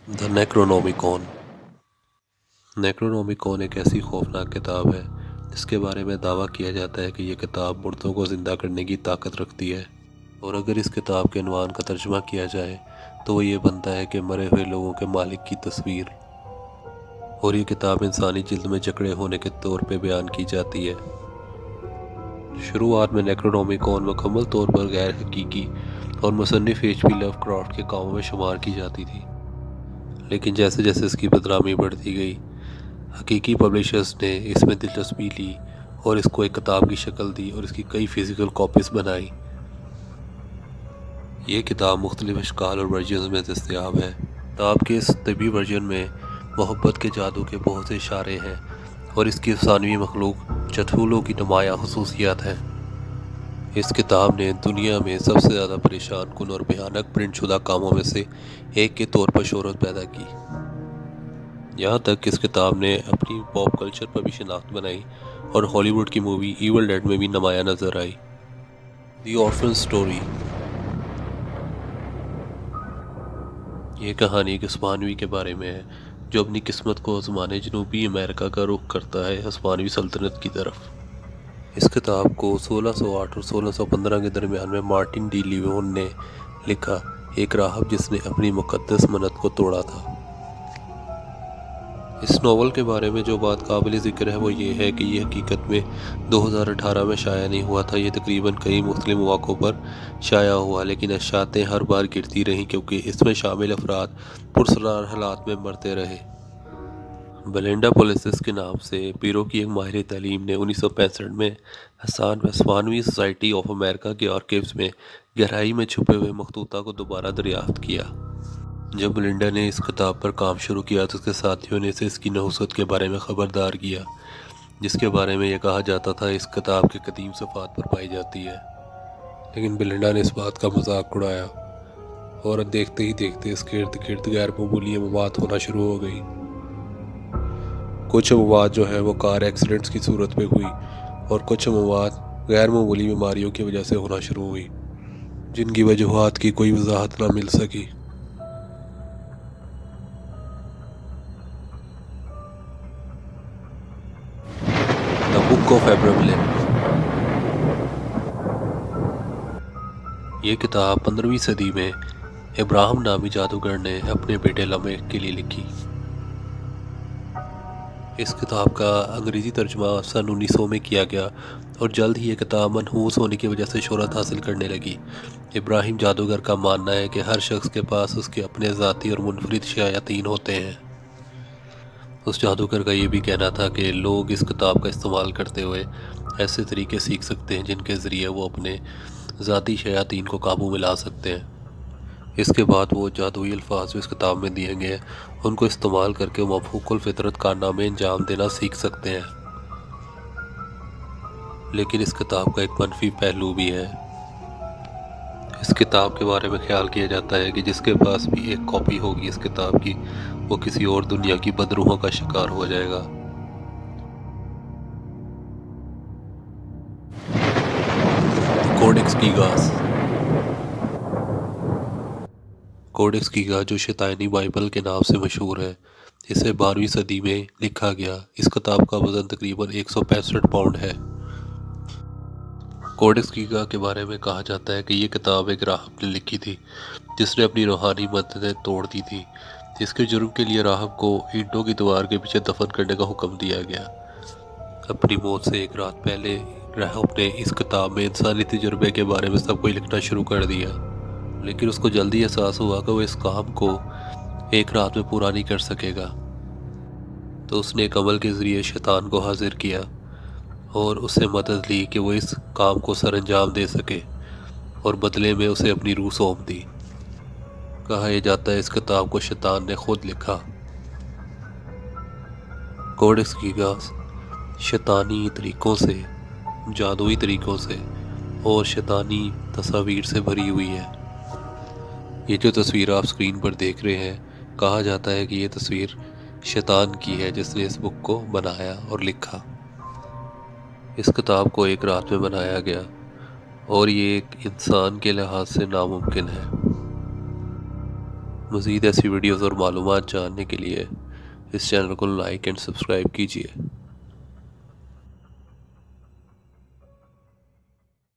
The नेक्रोनोमिकॉन। नेक्रोनोमिकॉन एक ऐसी खौफनाक किताब है जिसके बारे में दावा किया जाता है कि यह किताब मुर्दों को ज़िंदा करने की ताकत रखती है। और अगर इस किताब के उन्वान का तर्जुमा किया जाए तो वो ये बनता है कि मरे हुए लोगों के मालिक की तस्वीर। और ये किताब इंसानी जिल्द में जकड़े होने के तौर पे बयान की जाती है। शुरुआत में नेक्रोनोमिकॉन मुकम्मल तौर पर गैर हकीकी और मुसन्निफ एच.पी. लवक्राफ्ट के कामों में शुमार की जाती थी, लेकिन जैसे जैसे इसकी बदनामी बढ़ती गई, हकीकी पब्लिशर्स ने इसमें दिलचस्पी ली और इसको एक किताब की शक्ल दी और इसकी कई फ़िज़िकल कॉपीज़ बनाई। ये किताब मुख्तलिफ़ अशकाल और वर्जन में दस्तयाब है। किताब के इस तबी वर्जन में मोहब्बत के जादू के बहुत से इशारे हैं और इसकी अफसानवी मखलूक चठूलों की नुमायाँ खसूसियात हैं। इस किताब ने दुनिया में सबसे ज़्यादा परेशान कुन और भयानक प्रिंट शुदा कामों में से एक के तौर पर शोहरत पैदा की। यहाँ तक कि इस किताब ने अपनी पॉप कल्चर पर भी शनाख्त बनाई और हॉलीवुड की मूवी इवल डेड में भी नुमाया नजर आई। दी ऑर्फन स्टोरी। ये कहानी एक हिस्पानवी के बारे में है जो अपनी किस्मत को आज़माने जनूबी अमेरिका का रुख करता है हिस्पानवी सल्तनत की तरफ। इस किताब को 1608 और 1615 के दरमियान में मार्टिन डी लियोन ने लिखा, एक राहब जिसने अपनी मुक़द्दस मन्नत को तोड़ा था। इस नावल के बारे में जो बात काबिल ज़िक्र है वो ये है कि ये हकीकत में 2018 में शाया नहीं हुआ था। ये तकरीबन कई मुख्तलिफ मौक़ों पर शाया हुआ, लेकिन अशातें हर बार गिरती रहीं क्योंकि इसमें शामिल अफराद पुरस्रार हालात में मरते रहे। बेलिंडा पोलिसिस के नाम से पीरो की एक माहिर तालीम ने 1965 में हिस्पानवी सोसाइटी ऑफ अमेरिका के आर्काइव्स में गहराई में छुपे हुए मखतूता को दोबारा दरियाफ्त किया। जब बेलिंडा ने इस किताब पर काम शुरू किया तो उसके साथियों ने इसे इसकी नहुसत के बारे में ख़बरदार किया, जिसके बारे में यह कहा जाता था इस किताब के कदीम सफ़ात पर पाई जाती है। लेकिन बेलिंडा ने इस बात का मजाक उड़ाया और देखते ही देखते इसके इर्द गिर्द गैर मामूली अमवात होना शुरू हो गई। कुछ अमवात जो है वो कार एक्सीडेंट्स की सूरत में हुई और कुछ अमवात गैर मामूली बीमारियों की वजह से होना शुरू हुई, जिनकी वजूहात की कोई वजाहत ना मिल सकी। The book of Abraham. ये किताब 15वीं सदी में इब्राहिम नामी जादूगर ने अपने बेटे लमेक के लिए लिखी। इस किताब का अंग्रेज़ी तर्जुमा सन 1900 में किया गया और जल्द ही ये किताब मनहूस होने की वजह से शोहरत हासिल करने लगी। इब्राहिम जादूगर का मानना है कि हर शख्स के पास उसके अपने ज़ाती और मुनफरिद शयातीन होते हैं। उस जादूगर का ये भी कहना था कि लोग इस किताब का इस्तेमाल करते हुए ऐसे तरीके सीख सकते हैं जिनके ज़रिए वो अपने ज़ाती शयातीन को काबू में ला सकते हैं। इसके बाद वो जादुई अल्फाज जो इस किताब में दिए गए हैं उनको इस्तेमाल करके मफहूकुल फितरत कारनामे अंजाम देना सीख सकते हैं। लेकिन इस किताब का एक मनफी पहलू भी है। इस किताब के बारे में ख्याल किया जाता है कि जिसके पास भी एक कॉपी होगी इस किताब की, वो किसी और दुनिया की बदरूहों का शिकार हो जाएगा। कोडेक्स कीगास। कोडेक्स कीगा जो शैतानी बाइबल के नाम से मशहूर है, इसे 12वीं सदी में लिखा गया। इस किताब का वज़न तकरीबन 165 पाउंड है। कोडेक्स कीगा के बारे में कहा जाता है कि ये किताब एक राहब ने लिखी थी जिसने अपनी रूहानी मददें तोड़ दी थी। इसके जुर्म के लिए राहब को ईंटों की दीवार के पीछे दफन करने का हुक्म दिया गया। अपनी मौत से एक रात पहले राहब ने इस किताब में इंसानी तजुर्बे के बारे में सब कुछ लिखना शुरू कर दिया, लेकिन उसको जल्दी एहसास हुआ कि वो इस काम को एक रात में पूरा नहीं कर सकेगा। तो उसने एक अमल के ज़रिए शैतान को हाजिर किया और उससे मदद ली कि वो इस काम को सर अंजाम दे सके, और बदले में उसे अपनी रूह सौंप दी। कहा यह जाता है इस किताब को शैतान ने खुद लिखा। कोडेक्स कीगास शैतानी तरीक़ों से, जादुई तरीक़ों से और शैतानी तस्वीर से भरी हुई है। ये जो तस्वीर आप स्क्रीन पर देख रहे हैं, कहा जाता है कि ये तस्वीर शैतान की है जिसने इस बुक को बनाया और लिखा। इस किताब को एक रात में बनाया गया और ये एक इंसान के लिहाज से नामुमकिन है। مزید ایسی ویڈیوز اور معلومات جاننے کے لیے اس چینل کو لائک اینڈ سبسکرائب کیجیے۔